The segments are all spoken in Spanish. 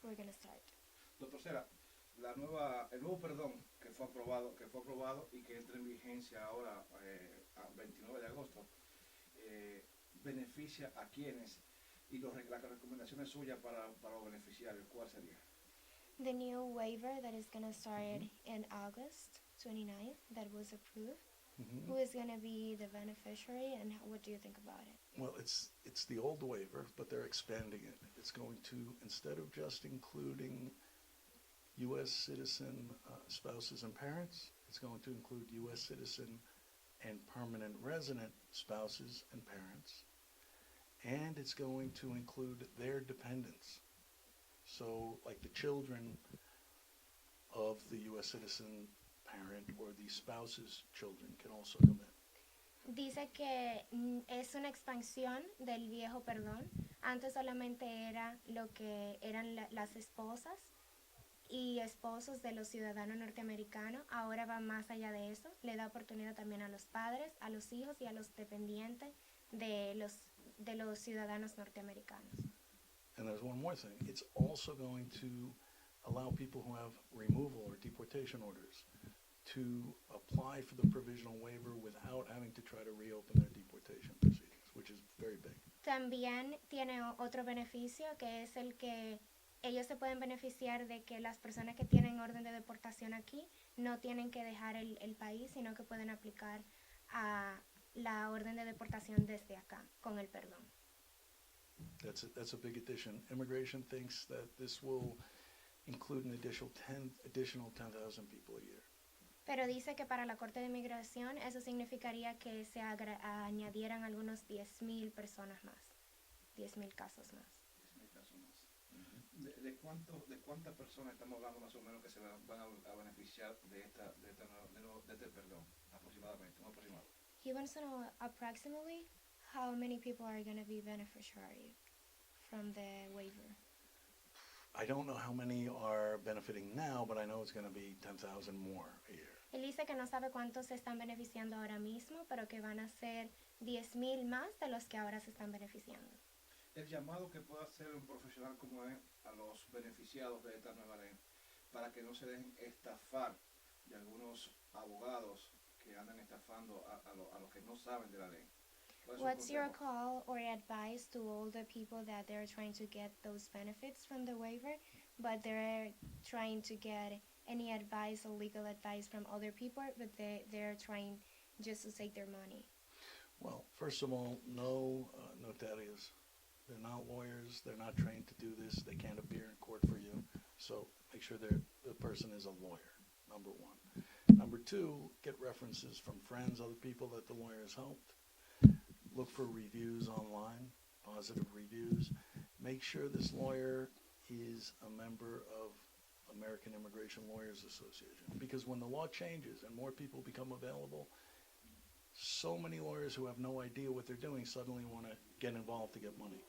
we're going to start. Doctor Cera, el nuevo perdón que fue aprobado y que entra en vigencia ahora a 29 de agosto, beneficia a quienes y las recomendaciones suyas para los beneficiarios, ¿cuál sería? The new waiver that is going to start in August 29th that was approved. Who is going to be the beneficiary, and what do you think about it? Well, it's the old waiver, but they're expanding it. It's going to, instead of just including U.S. citizen spouses and parents, it's going to include U.S. citizen and permanent resident spouses and parents. And it's going to include their dependents. So, like the children of the U.S. citizen parent or the spouse's children can also come in. Dice que es una expansión del viejo perdón. Antes solamente era lo que eran las esposas y esposos de los ciudadanos norteamericanos. Ahora va más allá de eso. Le da oportunidad también a los padres, a los hijos y a los dependientes de los ciudadanos norteamericanos. And there's one more thing. It's also going to allow people who have removal or deportation orders to apply for the provisional waiver without having to try to reopen their deportation proceedings, which is very big. También tiene otro beneficio, que es el que ellos se pueden beneficiar de que las personas que tienen orden de deportación aquí no tienen que dejar el país, sino que pueden aplicar a la orden de deportación desde acá, con el perdón. That's a big addition. Immigration thinks that this will include an additional 10,000 people a year. Pero dice que para la Corte de Inmigración eso significaría que se añadieran algunos 10,000 personas más, 10,000 casos más. 10,000 casos más. ¿De cuántas personas estamos hablando más o menos que se van a beneficiar de este perdón? Aproximadamente, un aproximado. He wants to know approximately how many people are going to be beneficiary from the waiver. I don't know how many are benefiting now, but I know it's going to be 10,000 more a year. Él dice que no sabe cuántos se están beneficiando ahora mismo, pero que van a ser 10,000 más de los que ahora se están beneficiando. El llamado que pueda hacer un profesional como él a los beneficiados de esta nueva ley, para que no se dejen estafar de algunos abogados que andan estafando a los que no saben de la ley. What's your call or advice to all the people that they're trying to get those benefits from the waiver, but they're trying to get any advice or legal advice from other people, but they're trying just to take their money? Well, first of all, no notarios. They're not lawyers. They're not trained to do this. They can't appear in court for you. So make sure the person is a lawyer, number one. Number two, get references from friends, other people that the lawyer has helped. Look for reviews online, positive reviews. Make sure this lawyer is a member of American Immigration Lawyers Association. Because when the law changes and more people become available, so many lawyers who have no idea what they're doing suddenly want to get involved to get money.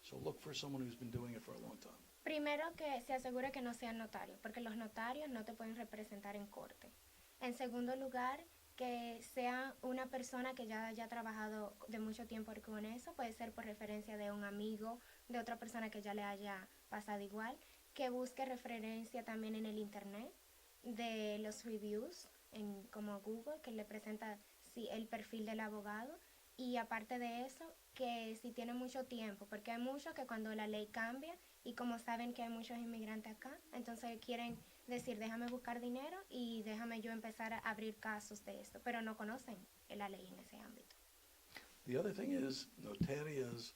So look for someone who's been doing it for a long time. Primero, que se asegure que no sean notarios, porque los notarios no te pueden representar en corte. En segundo lugar, que sea una persona que ya haya trabajado de mucho tiempo con eso, puede ser por referencia de un amigo, de otra persona que ya le haya pasado igual, que busque referencia también en el internet de los reviews, como Google, que le presenta el perfil del abogado, y aparte de eso, que si tiene mucho tiempo, porque hay muchos que cuando la ley cambia, y como saben que hay muchos inmigrantes acá, entonces quieren decir, déjame buscar dinero y déjame yo empezar a abrir casos de esto, pero no conocen la ley en ese ámbito. The other thing is, notarias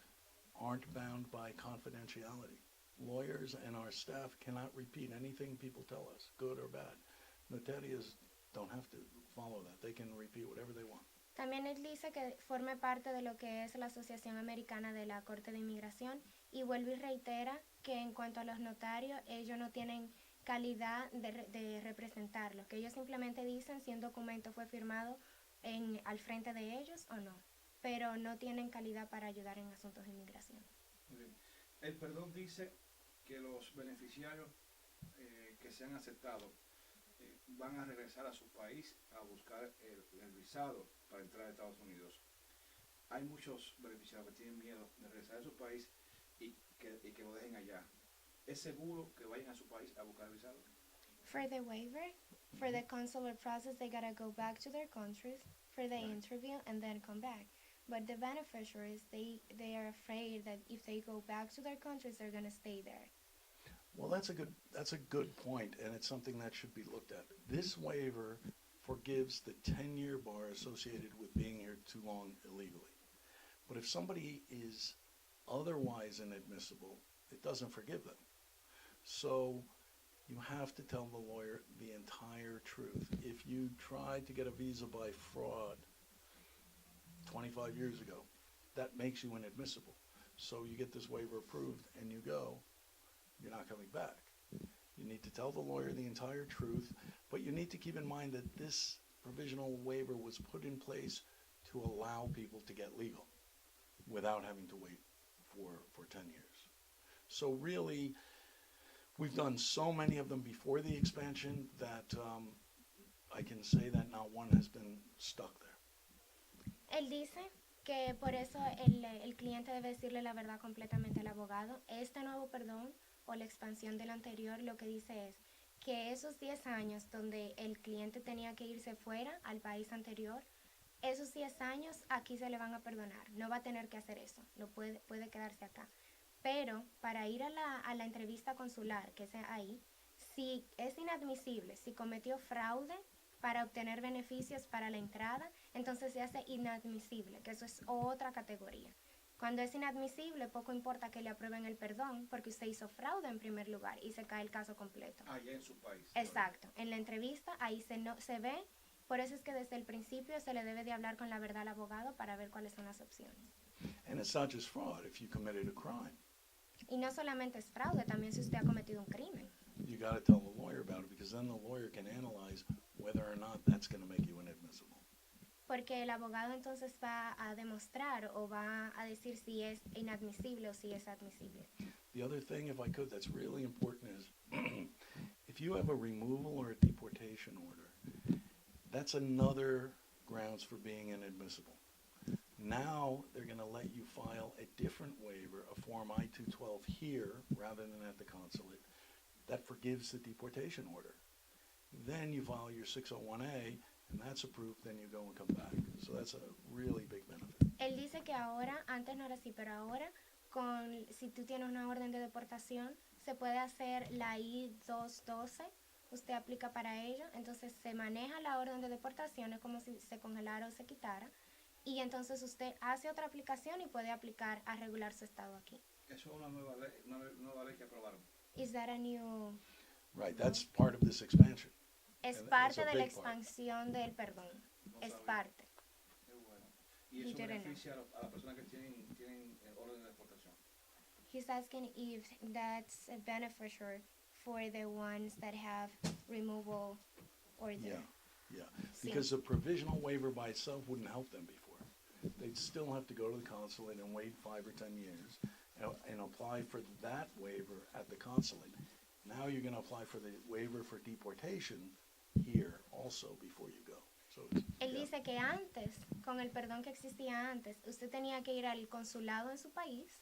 aren't bound by confidentiality. Lawyers and our staff cannot repeat anything people tell us, good or bad. Notarias don't have to follow that. They can repeat whatever they want. También él dice que forme parte de lo que es la Asociación Americana de la Corte de Inmigración y vuelve y reitera que en cuanto a los notarios, ellos no tienen calidad de representarlos, que ellos simplemente dicen si un documento fue firmado al frente de ellos o no, pero no tienen calidad para ayudar en asuntos de inmigración. Muy bien. El perdón dice que los beneficiarios que se han aceptado van a regresar a su país a buscar el visado para entrar a Estados Unidos. Hay muchos beneficiarios que tienen miedo de regresar a su país y que lo dejen allá. ¿Es seguro que vayan a su país a buscar el visado? For the waiver, for the consular process, they gotta go back to their countries for the Right. interview and then come back. But the beneficiaries, they are afraid that if they go back to their countries, they're gonna stay there. Well, that's a good point, and it's something that should be looked at. This waiver forgives the 10-year bar associated with being here too long illegally. But if somebody is otherwise inadmissible, it doesn't forgive them. So you have to tell the lawyer the entire truth. If you tried to get a visa by fraud 25 years ago, that makes you inadmissible. So you get this waiver approved and you go, you're not coming back. You need to tell the lawyer the entire truth, but you need to keep in mind that this provisional waiver was put in place to allow people to get legal without having to wait for 10 years. So really, we've done so many of them before the expansion that I can say that not one has been stuck there. Él dice que por eso el cliente debe decirle la verdad completamente al abogado. Este nuevo perdón o la expansión del anterior lo que dice es que esos 10 años donde el cliente tenía que irse fuera al país anterior, esos 10 años aquí se le van a perdonar. No va a tener que hacer eso, puede quedarse acá. Pero para ir a la entrevista consular, que es ahí, si es inadmisible, si cometió fraude para obtener beneficios para la entrada, entonces se hace inadmisible, que eso es otra categoría. Cuando es inadmisible, poco importa que le aprueben el perdón, porque usted hizo fraude en primer lugar y se cae el caso completo. Allá en su país. Exacto. En la entrevista ahí se ve, por eso es que desde el principio se le debe de hablar con la verdad al abogado para ver cuáles son las opciones. And it's not just fraud if you committed a crime. Y no solamente es fraude, también si usted ha cometido un crimen. You got to tell the lawyer about it because then the lawyer can analyze whether or not that's going to make you inadmissible. Porque el abogado entonces va a demostrar o va a decir si es inadmisible o si es admisible. The other thing, if I could, that's really important is if you have a removal or a deportation order, that's another grounds for being inadmissible. Now they're going to let you file a different waiver, a Form I-212 here rather than at the consulate. That forgives the deportation order. Then you file your 601A, and that's approved, then you go and come back. So that's a really big benefit. Él dice que ahora, antes no era así, pero ahora, si tú tienes una orden de deportación, se puede hacer la I-212, usted aplica para ello, entonces se maneja la orden de deportación, es como si se congelara o se quitara, y entonces usted hace otra aplicación y puede aplicar a regular su estado aquí. Eso es una nueva ley que aprobaron. Is that a new... Right, that's part of this expansion. Es And parte it's a de la big part. expansión del perdón. No Es sabía. parte. Qué bueno. Y eso Literal. beneficia a las personas que tienen orden de deportación. He's asking if that's a beneficiary for the ones that have removal order. Yeah. Sí. Because the provisional waiver by itself wouldn't help them before. They'd still have to go to the consulate and wait 5 or 10 years and apply for that waiver at the consulate. Now you're going to apply for the waiver for deportation here also before you go. So Él dice que antes, con el perdón que existía antes, usted tenía que ir al consulado en su país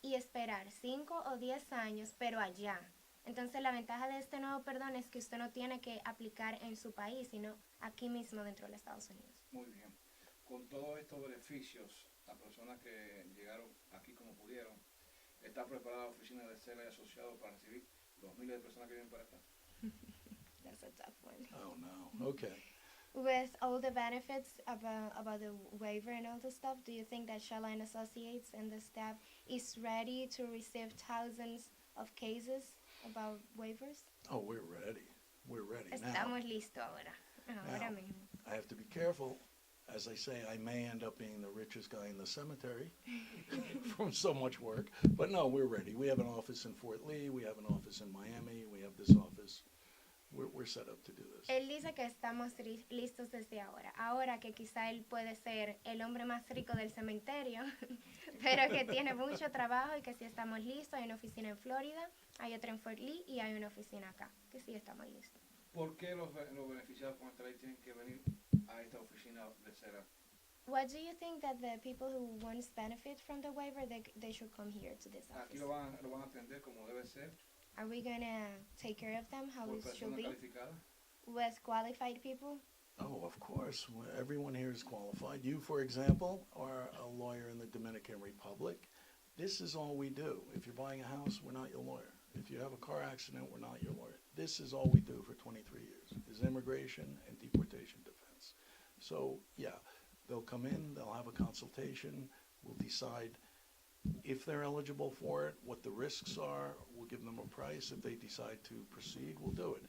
y esperar 5 o 10 años, pero allá. Entonces la ventaja de este nuevo perdón es que usted no tiene que aplicar en su país, sino aquí mismo dentro de los Estados Unidos. Muy bien. Con todos estos beneficios, a personas que llegaron aquí como pudieron, ¿está preparada la oficina de Cella y Asociados para recibir los miles de personas que vienen para acá? That's a tough one. Oh, no. Okay. With all the benefits about the waiver and all the stuff, do you think that Cella and Associates and the staff is ready to receive thousands of cases about waivers? Oh, we're ready. We're ready now. Estamos listos ahora. Ahora Now, mismo. I have to be careful. As I say, I may end up being the richest guy in the cemetery from so much work. But no, we're ready. We have an office in Fort Lee. We have an office in Miami. We have this office. We're set up to do this. Él dice que estamos listos desde ahora. Ahora que quizá él puede ser el hombre más rico del cementerio, pero que tiene mucho trabajo y que sí estamos listos. Hay una oficina en Florida, hay otra en Fort Lee y hay una oficina acá, que sí estamos listos. ¿Por qué los beneficiados con esta ley tienen que venir a esta oficina de Cella? What do you think that the people who once benefit from the waiver, they should come here to this Aquí office? lo van a atender como debe ser, Are we gonna take care of them how por it should personas be calificadas. with qualified people? Oh, of course. Everyone here is qualified. You, for example, are a lawyer in the Dominican Republic. This is all we do. If you're buying a house, we're not your lawyer. If you have a car accident, we're not your lawyer. This is all we do for 23 years, is immigration and deportation defense. So, yeah, they'll come in, they'll have a consultation, we'll decide if they're eligible for it, what the risks are, we'll give them a price. If they decide to proceed, we'll do it.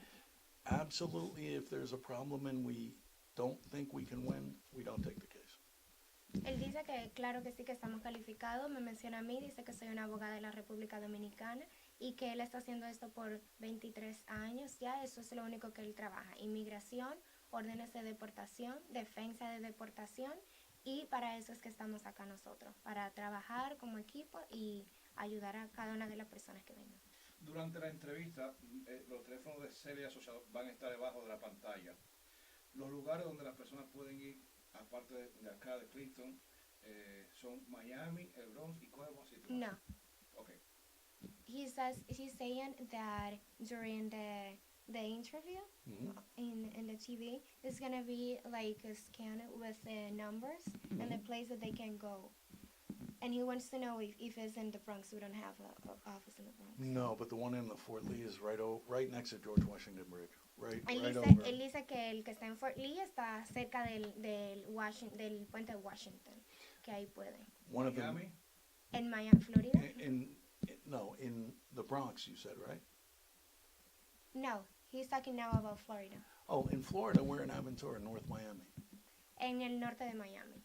Absolutely, if there's a problem and we don't think we can win, we don't take the case. Él dice que claro que sí que estamos calificados, me menciona a mí, dice que soy una abogada de la República Dominicana y que él está haciendo esto por 23 años ya, eso es lo único que él trabaja, inmigración, órdenes de deportación, defensa de deportación y para eso es que estamos acá nosotros, para trabajar como equipo y ayudar a cada una de las personas que vengan. Durante la entrevista, los teléfonos de Cella y Asociados van a estar debajo de la pantalla. Los lugares donde las personas pueden ir, aparte de acá de Clinton, son Miami, el Bronx y ¿cuál más sitio? No. Okay. He's saying that during the interview in the TV, it's gonna be like a scan with the numbers and the place that they can go. And he wants to know if it's in the Bronx. We don't have an office in the Bronx. No, but the one in the Fort Lee is right next to George Washington Bridge. Right Él over. dice que el que está en Fort Lee está cerca del puente de Washington, que ahí puede. One of them. Miami, En Miami, Florida? In the Bronx, you said, right? No, he's talking now about Florida. Oh, in Florida, we're in Aventura, North Miami. En el norte de Miami.